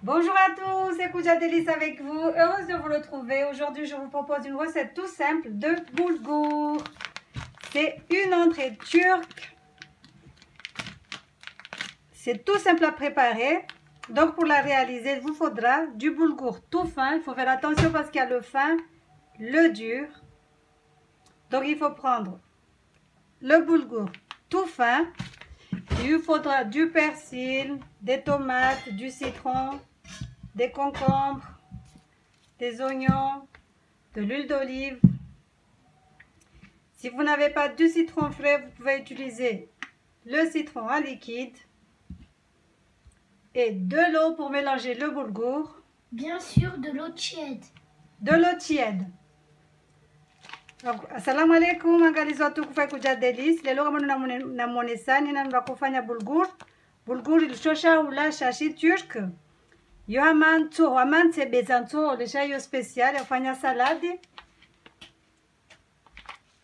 Bonjour à tous, c'est Khoudia Délice avec vous, heureuse de vous retrouver. Aujourd'hui, je vous propose une recette tout simple de boulgour. C'est une entrée turque. C'est tout simple à préparer. Donc pour la réaliser, il vous faudra du boulgour tout fin. Il faut faire attention parce qu'il y a le fin, le dur. Donc il faut prendre le boulgour tout fin. Il vous faudra du persil, des tomates, du citron, des concombres, des oignons, de l'huile d'olive. Si vous n'avez pas du citron frais, vous pouvez utiliser le citron en liquide et de l'eau pour mélanger le boulgour. Bien sûr, de l'eau tiède. De l'eau tiède. Assalamu alaikum, angalizo watu kufanya Khoudia Délice. Lelo kama namuonesani na kufanya bulgur. Bulgur ilishosha ula shashi turk. Yo amanto, amante bezanto lesha yo special yafanya saladi.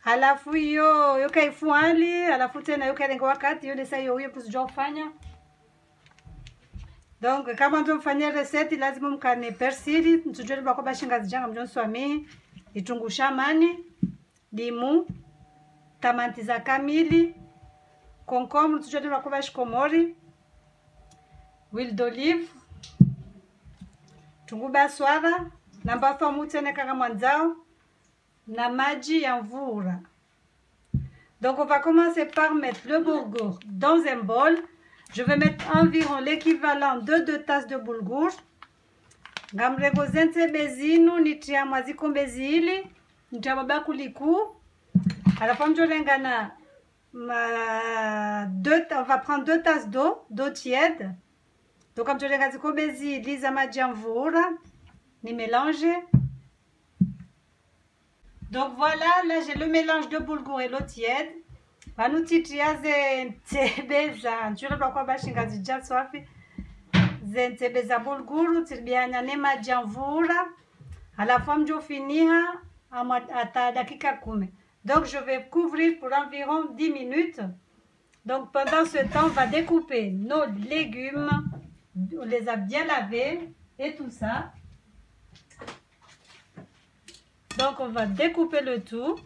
Alafu yo kaifuali, alafu tena yo kalenga wakati yo lesa yo kusijua kufanya. Donc kama ndio mfanyia reseti lazima mkane persili, mtujue bako bashinga zijanga mjonso ami, itunguu shamani, limu, tamati za kamili, concombre mtujue bako bashikomori, huile d'olive, tungu baswara, na mbafa mutene kama mwanzao, na maji ya mvura. Donc on va commencer par mettre le boulgour dans un bol. Je vais mettre environ l'équivalent de 2 tasses de boulgour. Ngamrego zenze bezinu nitia mwaziko bezili, nitia babakuli ku. Alafu mjolengana on va prendre 2 tasses d'eau tiède. Donc comme je ziko bezili za maji ya mvura, ni mélanger. Donc voilà, là j'ai le mélange de boulgour et l'eau tiède. Vanutitia zentebe za njura bakwa bashinga zijja swafi zentebe za bulguru tirbianya ne maji ya mvura, alafu mjofiniha ata dakika 10. Donc je vais couvrir pour environ 10 minutes. Donc pendant ce temps, on va découper nos légumes. On les a bien lavés et tout ça. Donc on va découper le tout.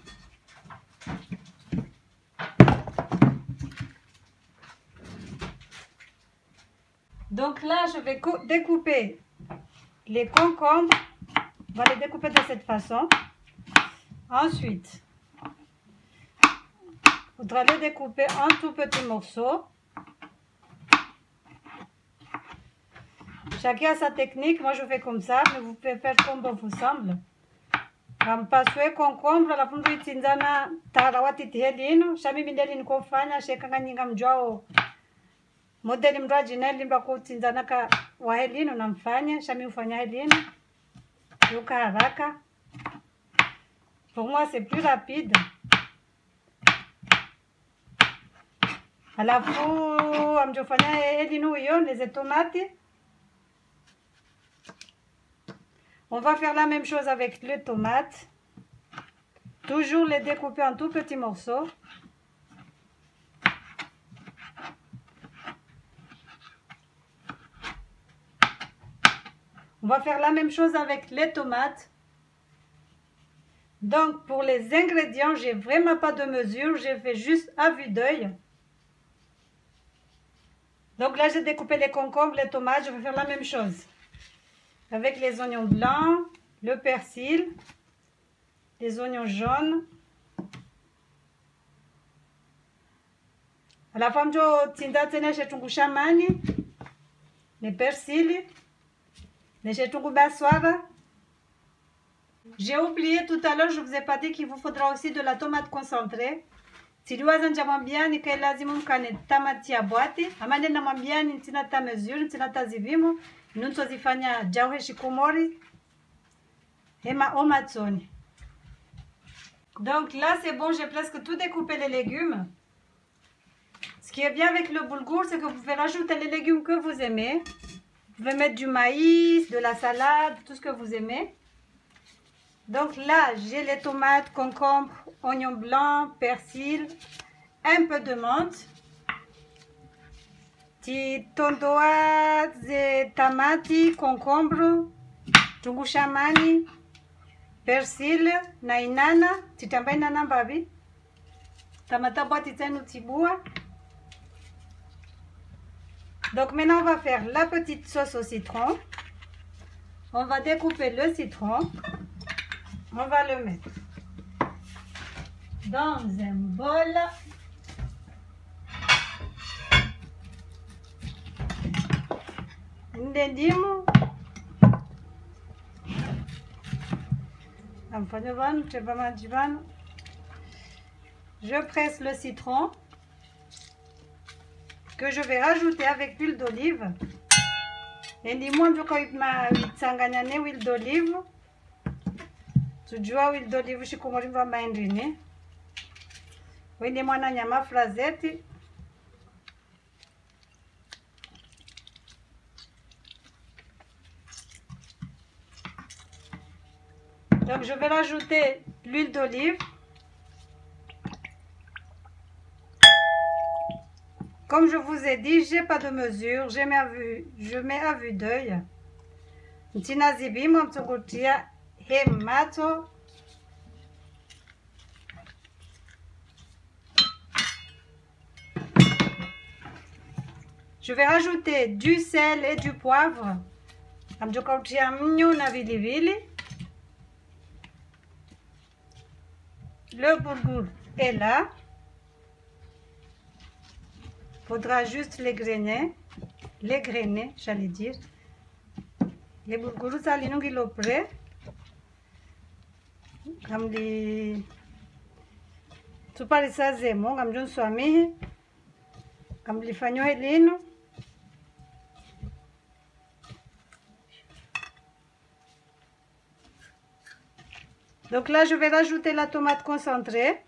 Donc là, je vais découper les concombres. On va les découper de cette façon. Ensuite, il faudra les découper en tout petits morceaux. Chacun a sa technique. Moi, je fais comme ça, mais vous pouvez faire comme bon vous semble. Comme passer concombre, la fundu itinzana tarawati tihelino. Shami mindeli nikofanya shekanga nyinga mjao. Modeli mraji neli mbako tinzanaka wa helino na mfanya, shami ufanya helino. Yuka haraka. Pour moi, c'est plus rapide. Alafu, amjofanya helino yo, les tomates. On va faire la même chose avec les tomates. Toujours les découper en tout petits morceaux. On va faire la même chose avec les tomates. Donc pour les ingrédients, j'ai vraiment pas de mesure, j'ai fait juste à vue d'œil. Donc là j'ai découpé les concombres, les tomates, je vais faire la même chose. Avec les oignons blancs, le persil, les oignons jaunes. À la fin je tinda tena chetungu shamani, les persils. J'ai oublié tout à l'heure, je vous ai pas dit qu'il vous faudra aussi de la tomate concentrée. Si vous avez bien, ni que lazima mkane tamati ya boîte. Amande na mwambiani ntina ta mesure, ntina ta zivimo. Nunto zifanya jauhe shikomori. Hema omatsoni. Donc là c'est bon, j'ai presque tout découpé les légumes. Ce qui est bien avec le boulgour, c'est que vous pouvez rajouter les légumes que vous aimez. Vous pouvez mettre du maïs, de la salade, tout ce que vous aimez. Donc là, j'ai les tomates, concombres, oignons blancs, persil, un peu de menthe. Titondoa ze tamati, concombre, tongolo chamany, persil, na inana, titramba inana mbavy. Tamata boîte itsaino tiboa. Donc maintenant on va faire la petite sauce au citron. On va découper le citron. On va le mettre dans un bol. Ndimu. Je presse le citron que je vais rajouter avec l'huile d'olive. Et dis-moi du coup huile d'olive. Tu vois huile d'olive je suis comme on va manger. Oui, dis-moi na nyama frazette. Donc je vais rajouter l'huile d'olive. Comme je vous ai dit, j'ai pas de mesure, je mets à vue d'œil. Je vais rajouter du sel et du poivre. Le boulgour est là. Faudra juste les grainer, j'allais dire. Les boulgours, ça les nous prêt. Comme les. Tu parles ça c'est bon, comme je suis comme les fagnots et les. Donc là, je vais rajouter la tomate concentrée.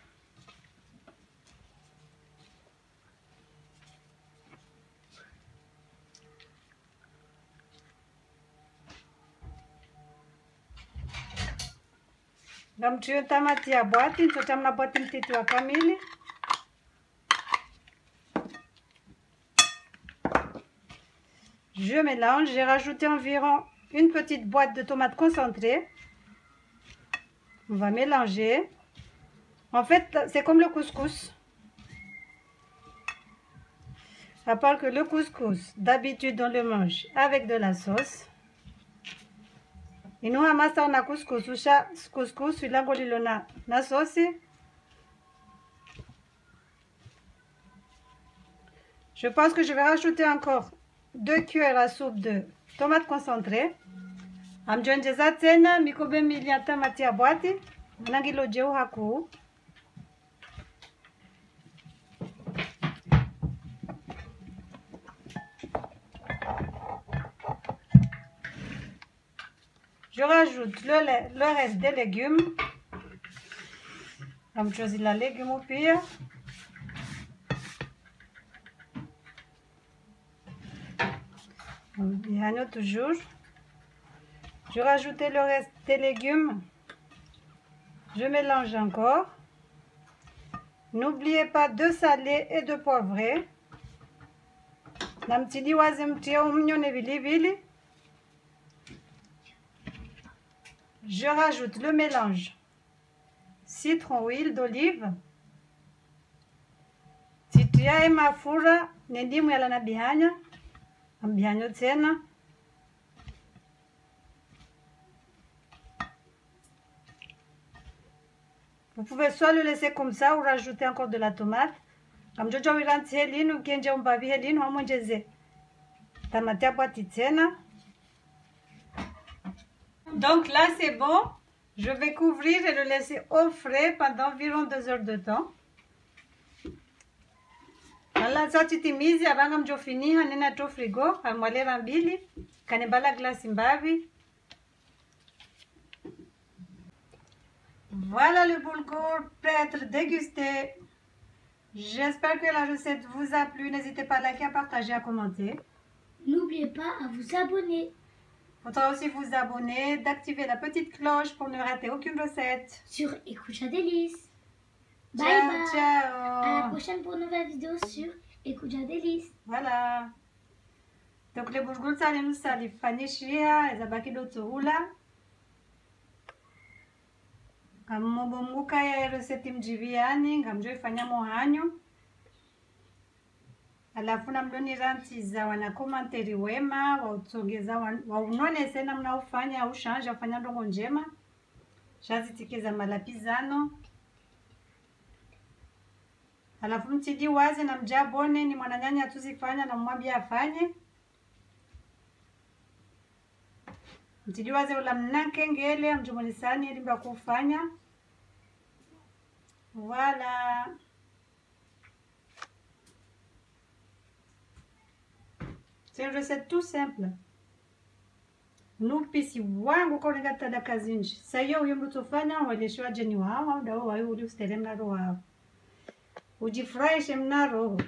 Donc, tu as tamati à boîte, tu as la boîte petite à camille. Je mélange, j'ai rajouté environ une petite boîte de tomates concentrées. On va mélanger. En fait, c'est comme le couscous. À part que le couscous, d'habitude, on le mange avec de la sauce. Et nous, on a couscous, couscous, la sauce. Je pense que je vais rajouter encore 2 cuillères à soupe de tomates concentrées. Amjonjeza tena mikobe mbili ya tamati ya boîte. Nangilo jeu haku. Je rajoute le reste des légumes. Je vais choisir la légume au pire. Bien toujours. Je rajoute le reste des légumes. Je mélange encore. N'oubliez pas de saler et de poivrer. Je rajoute le mélange citron huile d'olive. Titia et mafura nendimu yala na bihanya. Ambihanyo tena. Vous pouvez soit le laisser comme ça ou rajouter encore de la tomate. Comme je vais rentrer helin ou kenje umbavi helin ou monjeze. Tamatia boîte tena. Donc là c'est bon. Je vais couvrir et le laisser au frais pendant environ 2 heures de temps. Là ça titimizi abanga mjo fini hanena to frigo amwalera mbili kanebala glasi mbavi. Voilà le boulgour prêt à être dégusté. J'espère que la recette vous a plu. N'hésitez pas à liker, à partager, à commenter. N'oubliez pas à vous abonner. Il faudra aussi vous abonner, d'activer la petite cloche pour ne rater aucune recette. Sur Ekuja Délices. Bye Ciao, bye. ciao. À la prochaine pour une nouvelle vidéo sur Ekuja Délices. Voilà. Donc les bourgoul ça nous ça les fanishia ezabaki dotoula. Ngamubumuka ya reseti mjiviani ngamjoifanya mohanyo. Alafu namdonira ntiza wana komanteri wema wautogeza waunonese namna ufanya au shanja ufanya ndongo njema. Shazitikiza malapizano. Alafu mtidi wazi na mjabone ni mwananyanya tuzifanya na mwambia afanye. Mtidi wazi ula mnake ngele mjumonisani elimba kufanya. Voilà. C'est une recette tout simple. Nupisi wangu kwa ngata da kazinji. Sayo uyo mtufanya waleshwa jeni wao ndio wao uli usteremna roho. Ujifurahishe mna roho.